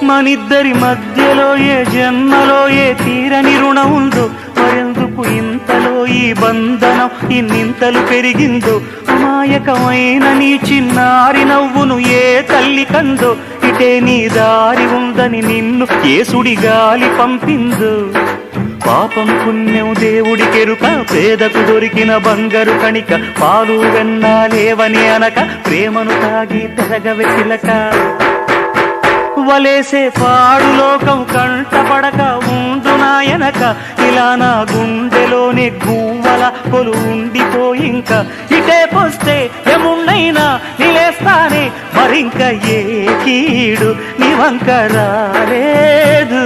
మనిద్దరి మధ్యలో ఏ జన్మలో ఏ తీరని రుణం ఉందో, మరెందుకు ఇంతలో ఈ బంధనం ఇన్నింతలు పెరిగిందో, అమాయకమైన నీ చిన్నారి నవ్వును ఏ తల్లి కందో, ఇటే నీ దారి ఉందని నిన్ను ఏసుడి గాలి పంపిందో. పాపం పుణ్యం దేవుడికెరుక, పేదకు దొరికిన బంగారు కణిక, పాలు వెన్నాలేవని అనక ప్రేమను తాగి తెరగవె చిలక. వలేసే పాడు లోకం కంటపడక ఉండు నాయనక, ఇలా నా గుండెలోనే గువ్వల కొలు ఉండిపోయింక, ఇటే పోస్తే ఎముండైనా నిలేస్తానే, మరింక ఏ కీడు నీ వంక రాలేదు.